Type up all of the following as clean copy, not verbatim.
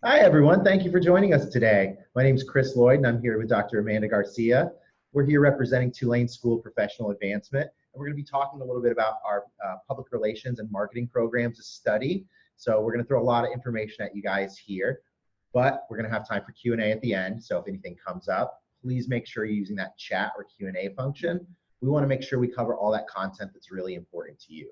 Hi, everyone. Thank you for joining us today. My name is Chris Lloyd, and I'm here with Dr. Amanda Garcia. We're here representing Tulane School of Professional Advancement, and we're going to be talking a little bit about our public relations and marketing programs to study. So we're going to throw a lot of information at you guys here, but we're going to have time for Q&A at the end. So if anything comes up, please make sure you're using that chat or Q&A function. We want to make sure we cover all that content that's really important to you.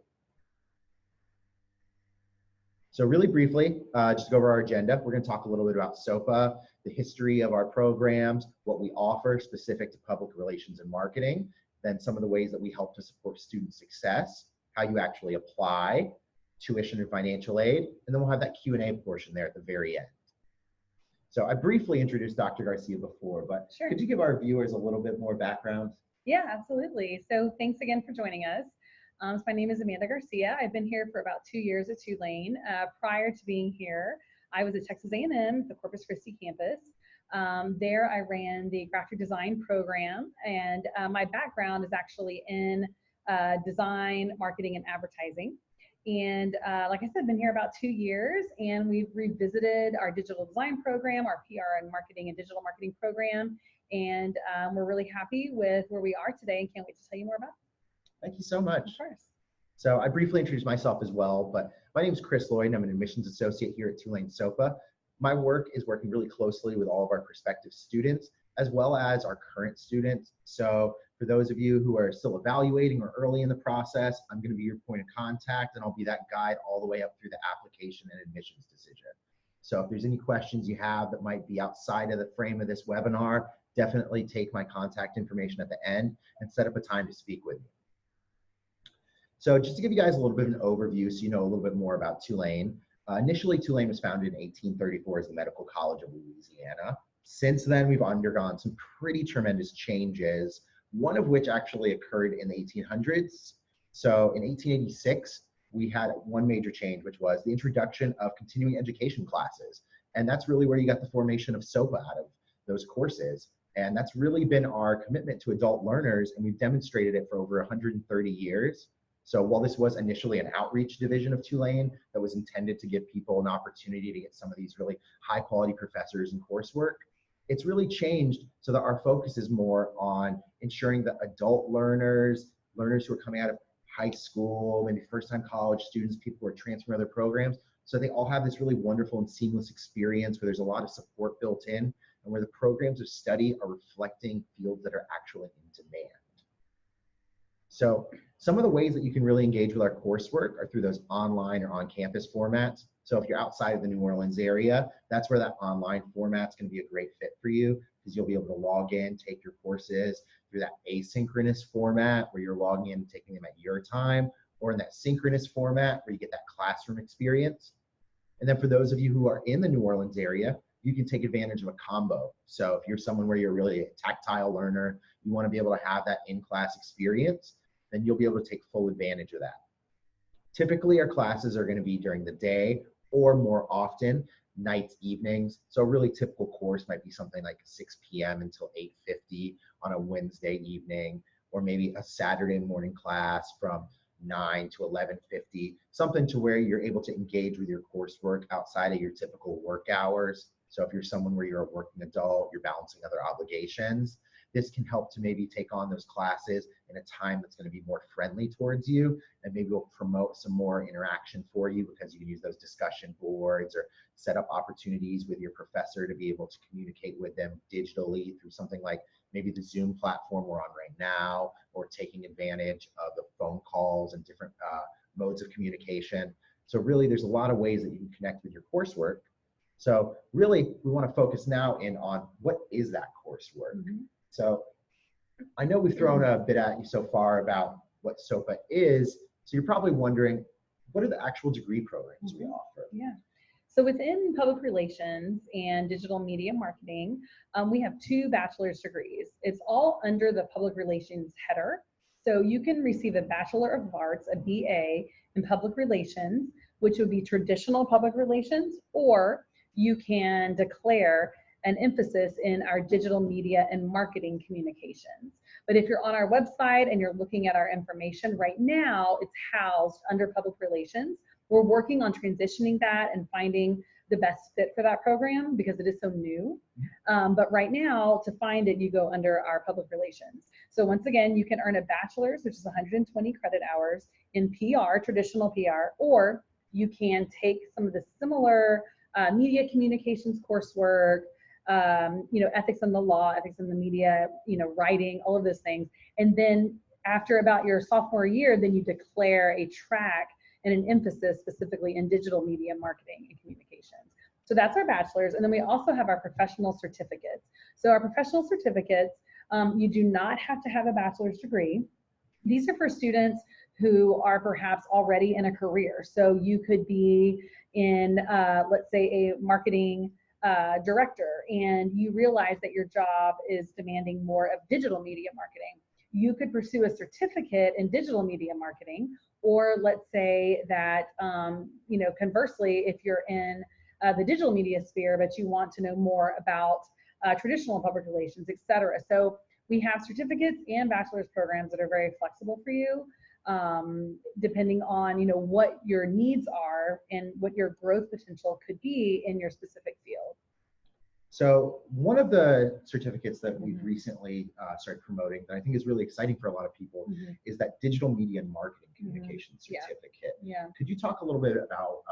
So really briefly, just to go over our agenda, we're going to talk a little bit about SOPA, the history of our programs, what we offer specific to public relations and marketing, then some of the ways that we help to support student success, how you actually apply, tuition and financial aid, and then we'll have that Q&A portion there at the very end. So I briefly introduced Dr. Garcia before, but Sure. Could you give our viewers a little bit more background? Yeah, absolutely. So thanks again for joining us. So my name is Amanda Garcia. I've been here for about 2 years at Tulane. Prior to being here, I was at Texas A&M, the Corpus Christi campus. There I ran the graphic design program, and my background is actually in design, marketing, and advertising. And like I said, I've been here about 2 years, and we've revisited our digital design program, our PR and marketing and digital marketing program, and we're really happy with where we are today and can't wait to tell you more about it. Thank you so much. Of course. So I briefly introduced myself as well, but my name is Chris Lloyd, and I'm an admissions associate here at Tulane SOPA. My work is working really closely with all of our prospective students, as well as our current students. So for those of you who are still evaluating or early in the process, I'm going to be your point of contact, and I'll be that guide all the way up through the application and admissions decision. So if there's any questions you have that might be outside of the frame of this webinar, definitely take my contact information at the end and set up a time to speak with me. So just to give you guys a little bit of an overview so you know a little bit more about Tulane. Initially, Tulane was founded in 1834 as the Medical College of Louisiana. Since then, we've undergone some pretty tremendous changes, one of which actually occurred in the 1800s. So in 1886, we had one major change, which was the introduction of continuing education classes. And that's really where you got the formation of SOPA out of those courses. And that's really been our commitment to adult learners, and we've demonstrated it for over 130 years. So while this was initially an outreach division of Tulane that was intended to give people an opportunity to get some of these really high quality professors and coursework, it's really changed so that our focus is more on ensuring that adult learners, learners who are coming out of high school, maybe first time college students, people who are transferring other programs, so they all have this really wonderful and seamless experience where there's a lot of support built in and where the programs of study are reflecting fields that are actually in demand. So some of the ways that you can really engage with our coursework are through those online or on-campus formats. So if you're outside of the New Orleans area, that's where that online format's going to be a great fit for you, because you'll be able to log in, take your courses through that asynchronous format where you're logging in and taking them at your time, or in that synchronous format where you get that classroom experience. And then for those of you who are in the New Orleans area, you can take advantage of a combo. So if you're someone where you're really a tactile learner, you want to be able to have that in-class experience, then you'll be able to take full advantage of that. Typically, our classes are going to be during the day or more often, nights, evenings. So a really typical course might be something like 6 p.m. until 8:50 on a Wednesday evening, or maybe a Saturday morning class from 9 to 11:50, something to where you're able to engage with your coursework outside of your typical work hours. So if you're someone where you're a working adult, you're balancing other obligations, this can help to maybe take on those classes in a time that's going to be more friendly towards you, and maybe we'll promote some more interaction for you because you can use those discussion boards or set up opportunities with your professor to be able to communicate with them digitally through something like maybe the Zoom platform we're on right now, or taking advantage of the phone calls and different modes of communication. So really, there's a lot of ways that you can connect with your coursework. So really, we want to focus now in on what is that coursework. Mm-hmm. So I know we've thrown a bit at you so far about what SOPA is, so you're probably wondering, what are the actual degree programs we offer? Yeah. So within public relations and digital media marketing, we have 2 bachelor's degrees. It's all under the public relations header. So you can receive a Bachelor of Arts, a BA, in public relations, which would be traditional public relations, or you can declare an emphasis in our digital media and marketing communications. But if you're on our website and you're looking at our information right now, it's housed under public relations. We're working on transitioning that and finding the best fit for that program because it is so new. But right now, to find it, you go under our public relations. So once again, you can earn a bachelor's, which is 120 credit hours in PR, traditional PR, or you can take some of the similar media communications coursework, ethics in the law, ethics in the media, writing, all of those things. And then after about your sophomore year, then you declare a track and an emphasis specifically in digital media marketing and communications. So that's our bachelor's. And then we also have our professional certificates. So our professional certificates, you do not have to have a bachelor's degree. These are for students who are perhaps already in a career. So you could be in, let's say, a marketing director, and you realize that your job is demanding more of digital media marketing. You could pursue a certificate in digital media marketing, or let's say that, conversely, if you're in the digital media sphere, but you want to know more about traditional public relations, et cetera. So we have certificates and bachelor's programs that are very flexible for you, depending on what your needs are and what your growth potential could be in your specific field. So one of the certificates that we've recently started promoting that I think is really exciting for a lot of people is that digital media and marketing communication certificate. Yeah. Could you talk a little bit about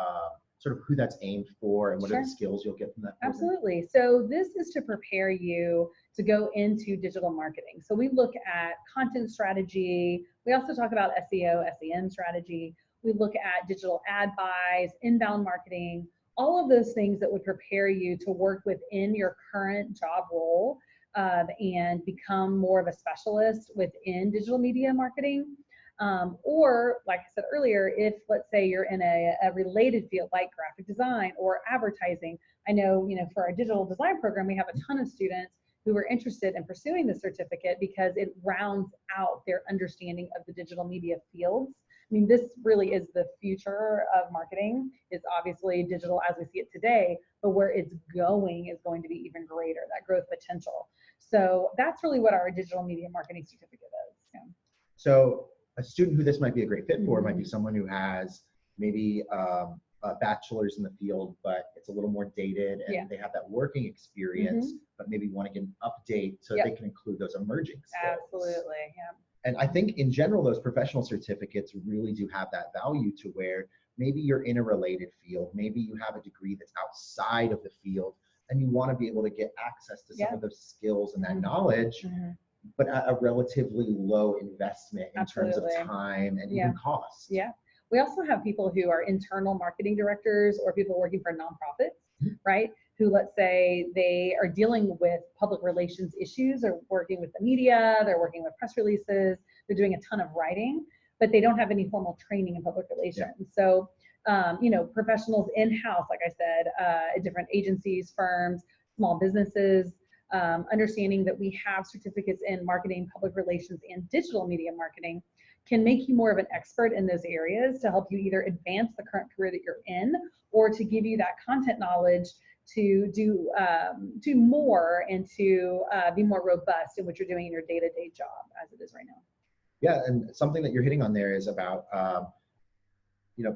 sort of who that's aimed for and what are the skills you'll get from that program? Absolutely. So this is to prepare you to go into digital marketing. So we look at content strategy. We also talk about SEO, SEM strategy. We look at digital ad buys, inbound marketing, all of those things that would prepare you to work within your current job role and become more of a specialist within digital media marketing. Or like I said earlier, if let's say you're in a related field like graphic design or advertising, I know, for our digital design program, we have a ton of students who are interested in pursuing the certificate because it rounds out their understanding of the digital media fields. I mean, this really is the future of marketing. It's obviously digital as we see it today, but where it's going is going to be even greater, that growth potential. So that's really what our digital media marketing certificate is. Yeah. So a student who this might be a great fit for might be someone who has maybe a bachelor's in the field, but it's a little more dated and they have that working experience, but maybe want to get an update so they can include those emerging skills. Absolutely, yeah. And I think in general, those professional certificates really do have that value to where maybe you're in a related field, maybe you have a degree that's outside of the field, and you want to be able to get access to some of those skills and that knowledge, but at a relatively low investment in terms of time and even cost. Yeah. We also have people who are internal marketing directors or people working for nonprofits, right? Who, let's say, they are dealing with public relations issues or working with the media, they're working with press releases, they're doing a ton of writing, but they don't have any formal training in public relations. So, professionals in-house, like I said, at different agencies, firms, small businesses, understanding that we have certificates in marketing, public relations, and digital media marketing can make you more of an expert in those areas to help you either advance the current career that you're in or to give you that content knowledge to do more and to be more robust in what you're doing in your day-to-day job as it is right now. Yeah, and something that you're hitting on there is about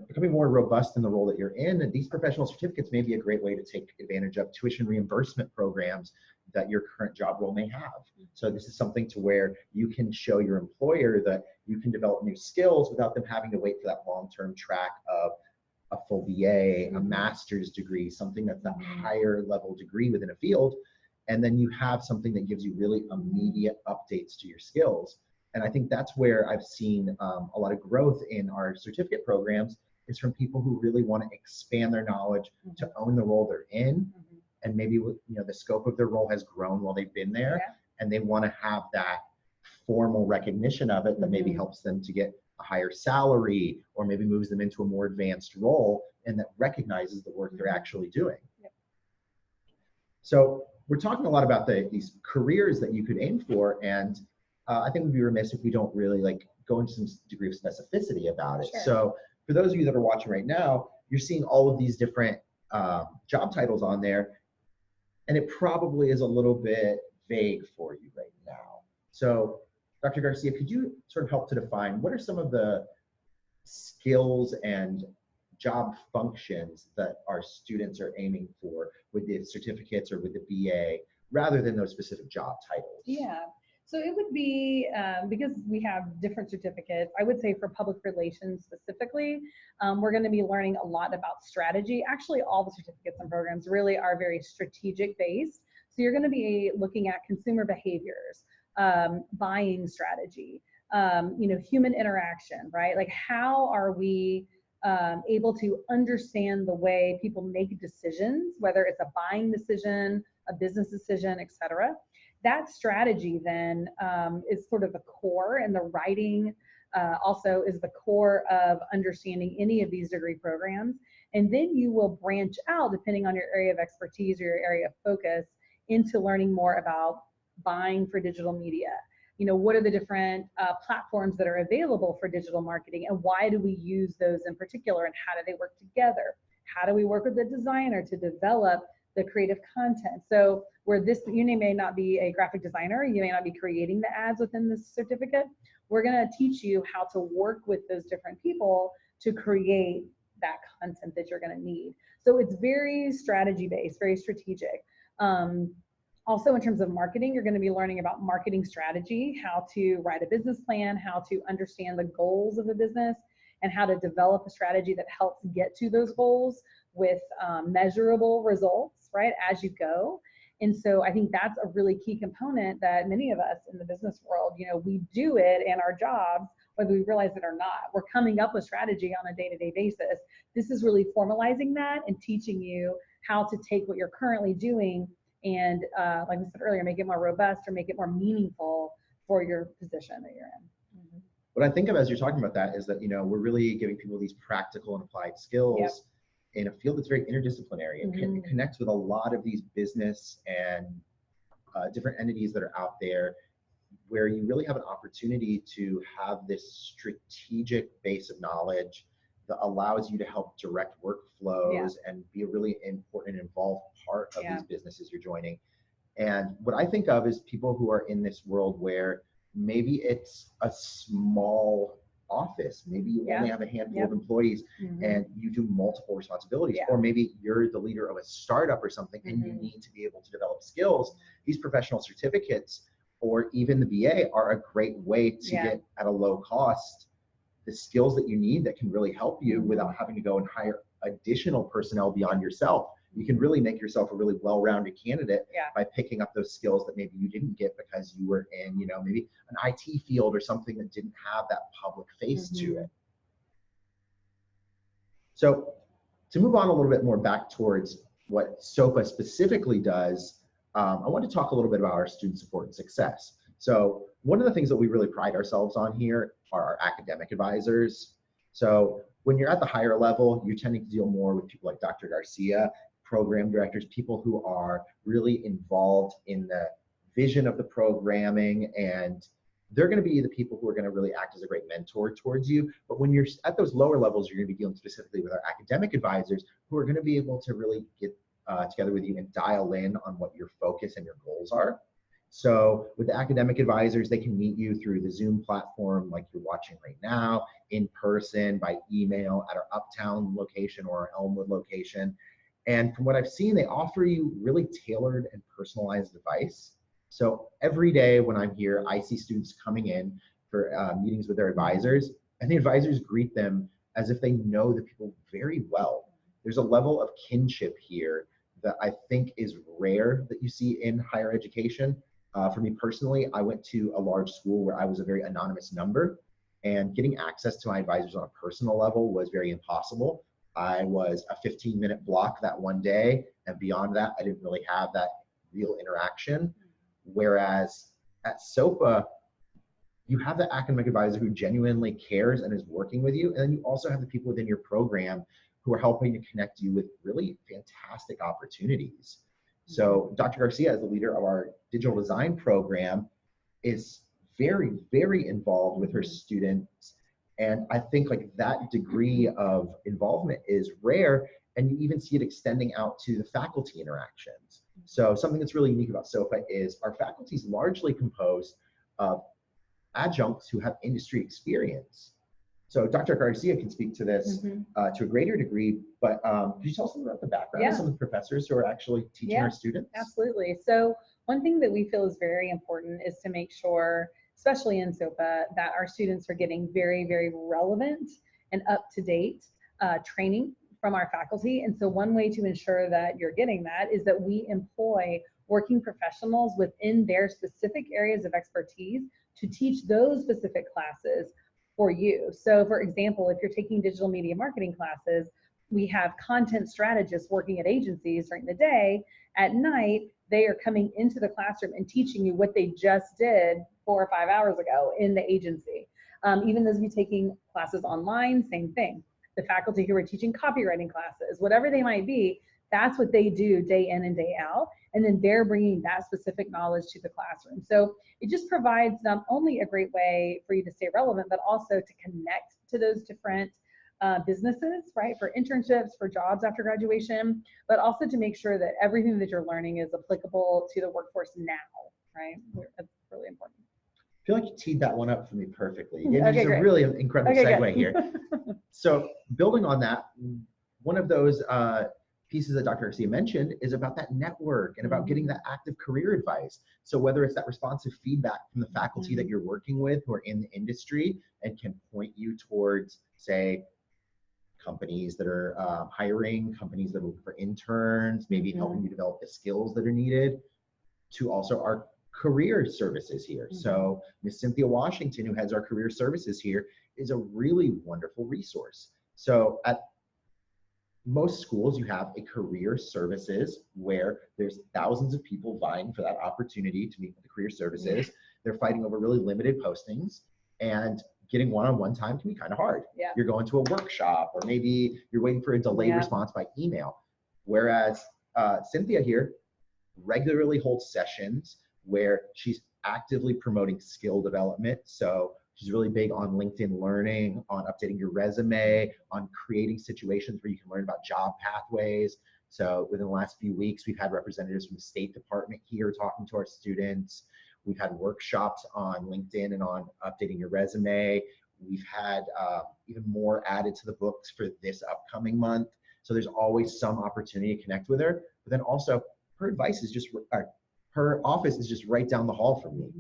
becoming more robust in the role that you're in. And these professional certificates may be a great way to take advantage of tuition reimbursement programs that your current job role may have. So this is something to where you can show your employer that you can develop new skills without them having to wait for that long-term track of a full BA, a master's degree, something that's a higher level degree within a field. And then you have something that gives you really immediate updates to your skills. And I think that's where I've seen a lot of growth in our certificate programs is from people who really want to expand their knowledge to own the role they're in. And maybe the scope of their role has grown while they've been there, and they want to have that formal recognition of it that maybe helps them to get a higher salary or maybe moves them into a more advanced role and that recognizes the work they're actually doing. So we're talking a lot about these careers that you could aim for, and I think we'd be remiss if we don't really go into some degree of specificity about it. So for those of you that are watching right now, you're seeing all of these different job titles on there, and it probably is a little bit vague for you right now. So Dr. Garcia, could you sort of help to define what are some of the skills and job functions that our students are aiming for with the certificates or with the BA, rather than those specific job titles? Yeah. So it would be, because we have different certificates, I would say for public relations specifically, we're going to be learning a lot about strategy. Actually, all the certificates and programs really are very strategic based. So you're going to be looking at consumer behaviors, buying strategy, human interaction, right? Like how are we able to understand the way people make decisions, whether it's a buying decision, a business decision, et cetera. That strategy then is sort of the core, and the writing also is the core of understanding any of these degree programs. And then you will branch out, depending on your area of expertise or your area of focus, into learning more about buying for digital media. What are the different platforms that are available for digital marketing, and why do we use those in particular, and how do they work together? How do we work with the designer to develop the creative content? So where you may not be a graphic designer, you may not be creating the ads within this certificate, we're going to teach you how to work with those different people to create that content that you're going to need. So it's very strategy based, very strategic. Also, in terms of marketing, you're going to be learning about marketing strategy, how to write a business plan, how to understand the goals of the business, and how to develop a strategy that helps get to those goals with measurable results, right, as you go. And so I think that's a really key component that many of us in the business world, we do it in our jobs, whether we realize it or not. We're coming up with strategy on a day-to-day basis. This is really formalizing that and teaching you how to take what you're currently doing and, like we said earlier, make it more robust or make it more meaningful for your position that you're in. Mm-hmm. What I think of as you're talking about that is that, we're really giving people these practical and applied skills. Yep. In a field that's very interdisciplinary and mm-hmm. connects with a lot of these business and different entities that are out there, where you really have an opportunity to have this strategic base of knowledge that allows you to help direct workflows and be a really important and involved part of these businesses you're joining. And what I think of is people who are in this world where maybe it's a small office, maybe you only have a handful of employees mm-hmm. and you do multiple responsibilities, or maybe you're the leader of a startup or something mm-hmm. and you need to be able to develop skills. These professional certificates or even the BA are a great way to get at a low cost the skills that you need that can really help you mm-hmm. without having to go and hire additional personnel beyond yourself. You can really make yourself a really well-rounded candidate by picking up those skills that maybe you didn't get because you were in, maybe an IT field or something that didn't have that public face mm-hmm. to it. So to move on a little bit more back towards what SOPA specifically does, I want to talk a little bit about our student support and success. So one of the things that we really pride ourselves on here are our academic advisors. So when you're at the higher level, you're tending to deal more with people like Dr. Garcia, program directors, people who are really involved in the vision of the programming, and they're going to be the people who are going to really act as a great mentor towards you. But when you're at those lower levels, you're going to be dealing specifically with our academic advisors, who are going to be able to really get together with you and dial in on what your focus and your goals are. So with the academic advisors, they can meet you through the Zoom platform like you're watching right now, in person, by email, at our Uptown location or our Elmwood location. And from what I've seen, they offer you really tailored and personalized advice. So every day when I'm here, I see students coming in for meetings with their advisors, and the advisors greet them as if they know the people very well. There's a level of kinship here that I think is rare that you see in higher education. For me personally, I went to a large school where I was a very anonymous number, and getting access to my advisors on a personal level was very impossible. I was a 15-minute block that one day, and beyond that, I didn't really have that real interaction. Whereas at SOPA, you have the academic advisor who genuinely cares and is working with you, and then you also have the people within your program who are helping to connect you with really fantastic opportunities. So Dr. Garcia, as the leader of our digital design program, is very, very involved with her students. And I think like that degree of involvement is rare, and you even see it extending out to the faculty interactions. So something that's really unique about SOPA is our faculty is largely composed of adjuncts who have industry experience. So Dr. Garcia can speak to this Mm-hmm. to a greater degree, but could you tell us something about the background of some of the professors who are actually teaching our students? Absolutely. So one thing that we feel is very important is to make sure, especially in SOPA, that our students are getting very, very relevant and up-to-date training from our faculty. And so one way to ensure that you're getting that is that we employ working professionals within their specific areas of expertise to teach those specific classes for you. So for example, if you're taking digital media marketing classes, we have content strategists working at agencies during the day. At night, they are coming into the classroom and teaching you what they just did 4 or 5 hours ago in the agency. Even those of you taking classes online, same thing. The faculty who are teaching copywriting classes, whatever they might be, that's what they do day in and day out. And then they're bringing that specific knowledge to the classroom. So it just provides not only a great way for you to stay relevant, but also to connect to those different businesses, right, for internships, for jobs after graduation, but also to make sure that everything that you're learning is applicable to the workforce now, right? That's really important. I feel like you teed that one up for me perfectly. Okay, it's a really incredible segue here. So building on that, one of those pieces that Dr. Garcia mentioned is about that network and about getting that active career advice. So whether it's that responsive feedback from the faculty that you're working with who are in the industry and can point you towards, say, companies that are hiring, companies that are looking for interns, maybe helping you develop the skills that are needed, to also our career services here. So Ms. Cynthia Washington, who heads our career services here, is a really wonderful resource. So at most schools, you have a career services where there's thousands of people vying for that opportunity to meet with the career services. They're fighting over really limited postings, and getting one-on-one time can be kind of hard. You're going to a workshop, or maybe you're waiting for a delayed response by email. Whereas Cynthia here regularly holds sessions where she's actively promoting skill development. So she's really big on LinkedIn Learning, on updating your resume, on creating situations where you can learn about job pathways. So within the last few weeks, we've had representatives from the State Department here talking to our students. We've had workshops on LinkedIn and on updating your resume. We've had even more added to the books for this upcoming month. So there's always some opportunity to connect with her. But then also, her advice is just, her office is just right down the hall from me.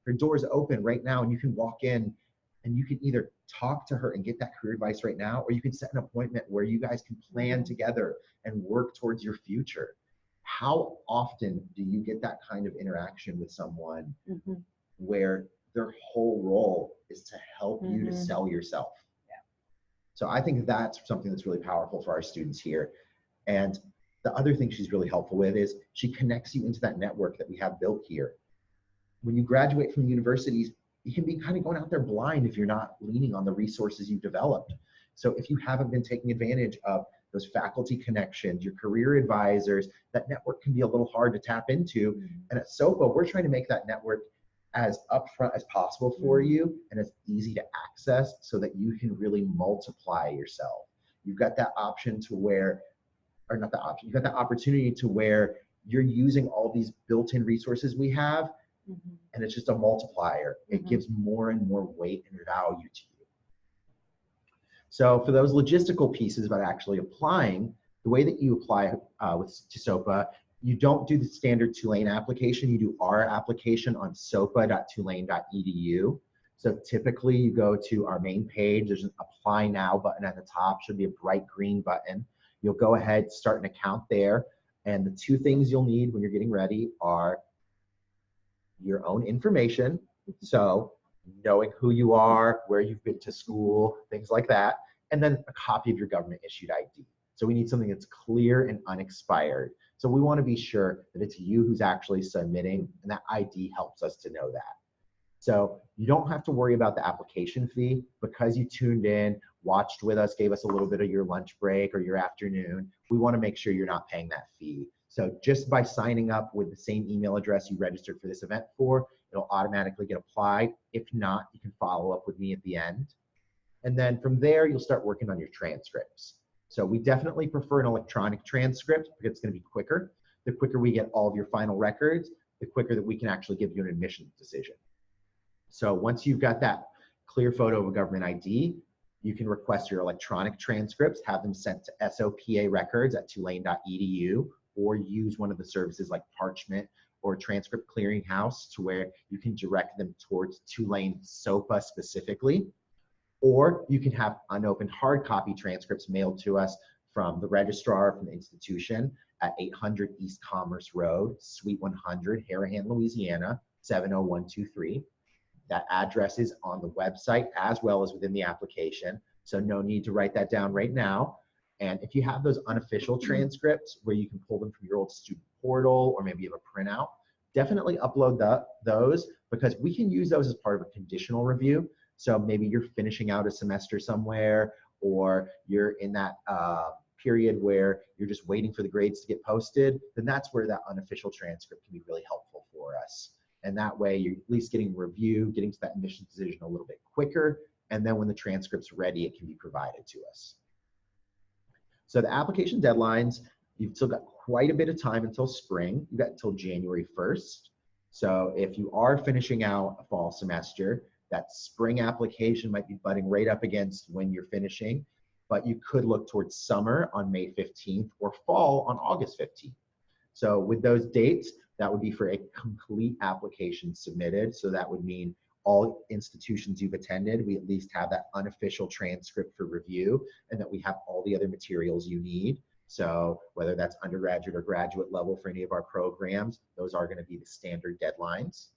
Her door's open right now, and you can walk in and you can either talk to her and get that career advice right now, or you can set an appointment where you guys can plan together and work towards your future. How often do you get that kind of interaction with someone where their whole role is to help you to sell yourself? So I think that's something that's really powerful for our students here. And the other thing she's really helpful with is she connects you into that network that we have built here. When you graduate from universities, you can be kind of going out there blind if you're not leaning on the resources you've developed. So if you haven't been taking advantage of those faculty connections, your career advisors, that network can be a little hard to tap into. And at SOPA, we're trying to make that network as upfront as possible for you and as easy to access so that you can really multiply yourself. You've got that option to where, or not the option, you've got that opportunity to where you're using all these built-in resources we have, and it's just a multiplier. It gives more and more weight and value to you. So for those logistical pieces about actually applying, the way that you apply to SOPA, you don't do the standard Tulane application. You do our application on sopa.tulane.edu. So typically you go to our main page. There's an Apply Now button at the top. Should be a bright green button. You'll go ahead, start an account there. And the two things you'll need when you're getting ready are your own information. So knowing who you are, where you've been to school, things like that. And then a copy of your government issued ID. So we need something that's clear and unexpired. So we want to be sure that it's you who's actually submitting, and that ID helps us to know that. So you don't have to worry about the application fee because you tuned in, watched with us, gave us a little bit of your lunch break or your afternoon. We want to make sure you're not paying that fee. So just by signing up with the same email address you registered for this event for, it'll automatically get applied. If not, you can follow up with me at the end. And then from there, you'll start working on your transcripts. So we definitely prefer an electronic transcript because it's going to be quicker. The quicker we get all of your final records, the quicker that we can actually give you an admissions decision. So once you've got that clear photo of a government ID, You can request your electronic transcripts, have them sent to SOPA records at tulane.edu, or use one of the services like Parchment or Transcript Clearinghouse to where you can direct them towards Tulane SOPA specifically. Or you can have unopened hard copy transcripts mailed to us from the registrar from the institution at 800 East Commerce Road, Suite 100, Harahan, Louisiana, 70123. That address is on the website as well as within the application, so no need to write that down right now. And if you have those unofficial transcripts where you can pull them from your old student portal, or maybe you have a printout, definitely upload those, because we can use those as part of a conditional review. So maybe you're finishing out a semester somewhere, or you're in that period where you're just waiting for the grades to get posted, then that's where that unofficial transcript can be really helpful for us. And that way you're at least getting review, getting to that admissions decision a little bit quicker. And then when the transcript's ready, it can be provided to us. So the application deadlines, you've still got quite a bit of time until spring. You've got until January 1st. So if you are finishing out a fall semester, that spring application might be butting right up against when you're finishing, but you could look towards summer on May 15th or fall on August 15th. So with those dates, that would be for a complete application submitted. So that would mean all institutions you've attended, we at least have that unofficial transcript for review, and that we have all the other materials you need. So whether that's undergraduate or graduate level for any of our programs, those are going to be the standard deadlines.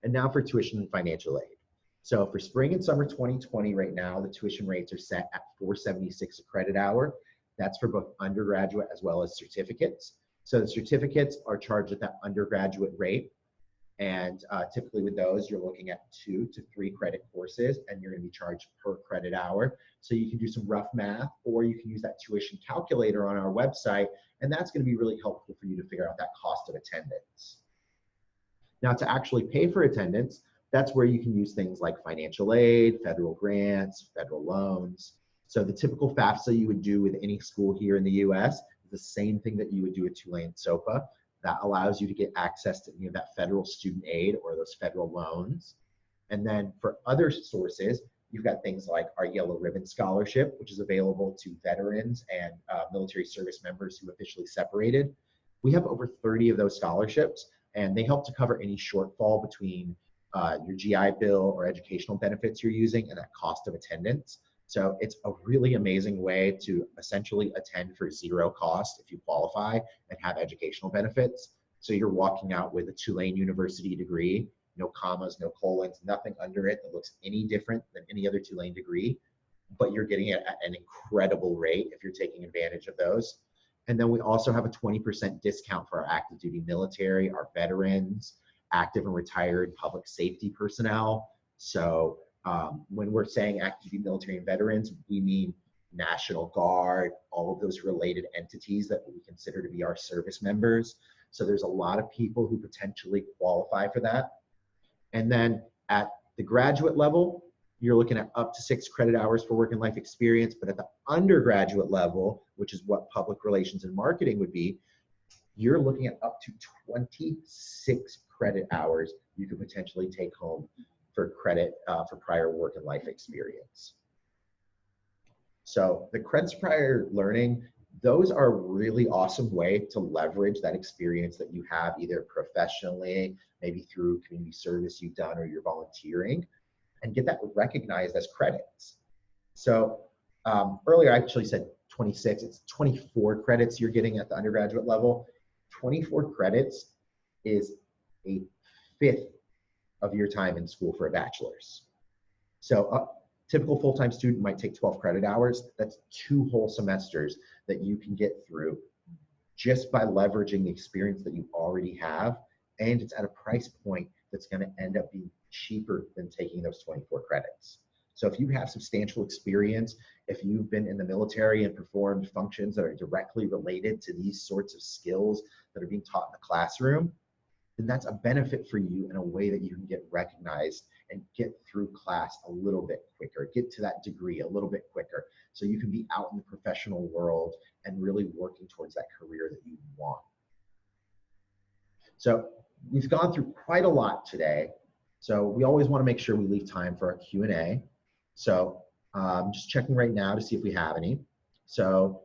And now for tuition and financial aid. So for spring and summer 2020 right now, the tuition rates are set at $476 a credit hour. That's for both undergraduate as well as certificates. So the certificates are charged at that undergraduate rate. And typically with those, you're looking at 2 to 3 credit courses, and you're going to be charged per credit hour. So you can do some rough math, or you can use that tuition calculator on our website, and that's going to be really helpful for you to figure out that cost of attendance. Now, to actually pay for attendance, that's where you can use things like financial aid, federal grants, federal loans. So the typical FAFSA you would do with any school here in the US is the same thing that you would do at Tulane SOPA. That allows you to get access to any of that federal student aid or those federal loans. And then for other sources, you've got things like our Yellow Ribbon Scholarship, which is available to veterans and military service members who officially separated. We have over 30 of those scholarships, and they help to cover any shortfall between your GI Bill or educational benefits you're using and that cost of attendance. So it's a really amazing way to essentially attend for zero cost if you qualify and have educational benefits. So you're walking out with a Tulane University degree, no commas, no colons, nothing under it that looks any different than any other Tulane degree, but you're getting it at an incredible rate if you're taking advantage of those. And then we also have a 20% discount for our active duty military, our veterans, active and retired public safety personnel. So when we're saying active duty military and veterans, we mean National Guard, all of those related entities that we consider to be our service members. So there's a lot of people who potentially qualify for that. And then at the graduate level, you're looking at up to 6 credit hours for work and life experience. But at the undergraduate level, which is what public relations and marketing would be, you're looking at up to 26 credit hours you could potentially take home for credit for prior work and life experience. So the credits prior learning, those are a really awesome way to leverage that experience that you have either professionally, maybe through community service you've done or you're volunteering, and get that recognized as credits. So earlier I actually said 26, it's 24 credits you're getting at the undergraduate level. 24 credits is a 1/5 of your time in school for a bachelor's. So a typical full-time student might take 12 credit hours. That's 2 whole semesters that you can get through just by leveraging the experience that you already have. And it's at a price point that's going to end up being cheaper than taking those 24 credits. So if you have substantial experience, if you've been in the military and performed functions that are directly related to these sorts of skills that are being taught in the classroom, then that's a benefit for you in a way that you can get recognized and get through class a little bit quicker, get to that degree a little bit quicker, so you can be out in the professional world and really working towards that career that you want. So we've gone through quite a lot today. So we always want to make sure we leave time for our Q&A. So Just checking right now to see if we have any. So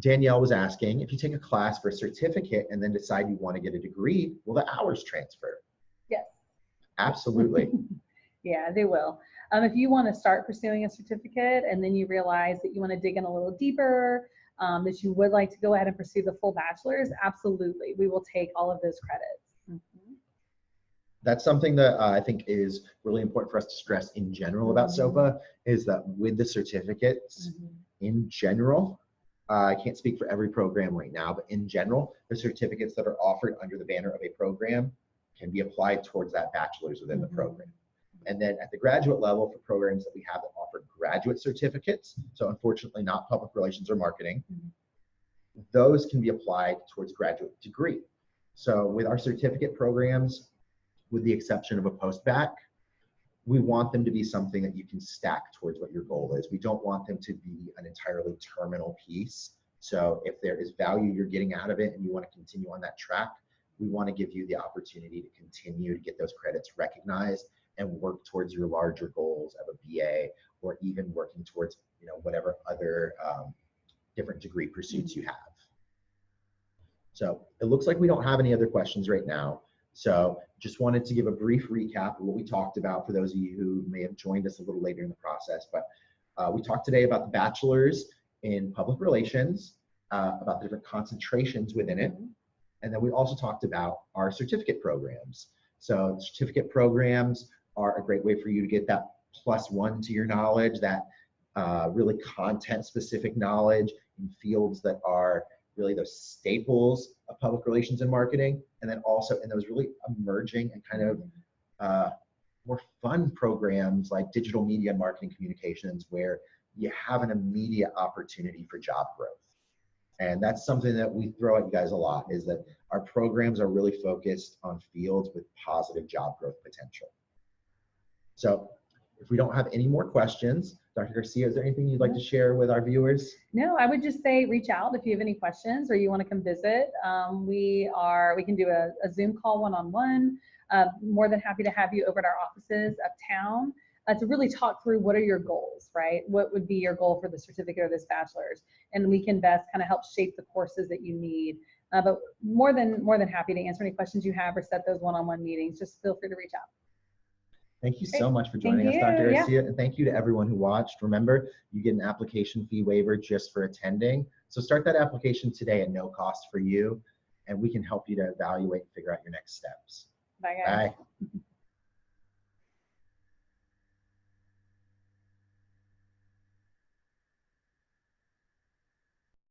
Danielle was asking, if you take a class for a certificate and then decide you want to get a degree, will the hours transfer? Yes. Absolutely. Yeah, they will. If you want to start pursuing a certificate and then you realize that you want to dig in a little deeper, that you would like to go ahead and pursue the full bachelor's, absolutely. We will take all of those credits. Mm-hmm. That's something that I think is really important for us to stress in general about SOPA, is that with the certificates in general, I can't speak for every program right now, but in general, the certificates that are offered under the banner of a program can be applied towards that bachelor's within the program. And then at the graduate level, for programs that we have that offer graduate certificates, so unfortunately not public relations or marketing, those can be applied towards graduate degree. So with our certificate programs, with the exception of a post-bac, we want them to be something that you can stack towards what your goal is. We don't want them to be an entirely terminal piece. So if there is value you're getting out of it and you want to continue on that track, we want to give you the opportunity to continue to get those credits recognized and work towards your larger goals of a BA, or even working towards, you know, whatever other different degree pursuits you have. So it looks like we don't have any other questions right now. So just wanted to give a brief recap of what we talked about for those of you who may have joined us a little later in the process. But we talked today about the bachelor's in public relations, about the different concentrations within it. And then we also talked about our certificate programs. So certificate programs are a great way for you to get that +1 to your knowledge, that really content-specific knowledge in fields that are really those staples of public relations and marketing, and then also in those really emerging and kind of more fun programs like digital media and marketing communications, where you have an immediate opportunity for job growth. And that's something that we throw at you guys a lot, is that our programs are really focused on fields with positive job growth potential. So if we don't have any more questions, Dr. Garcia, is there anything you'd like to share with our viewers? No, I would just say reach out if you have any questions or you want to come visit. We can do a Zoom call one-on-one. More than happy to have you over at our offices uptown to really talk through what are your goals, right? What would be your goal for the certificate or this bachelor's? And we can best kind of help shape the courses that you need. But more than happy to answer any questions you have or set those one-on-one meetings. Just feel free to reach out. Thank you so much for joining us, Dr. Garcia, and thank you to everyone who watched. Remember, you get an application fee waiver just for attending. So start that application today at no cost for you, and we can help you to evaluate and figure out your next steps. Bye, guys. Bye.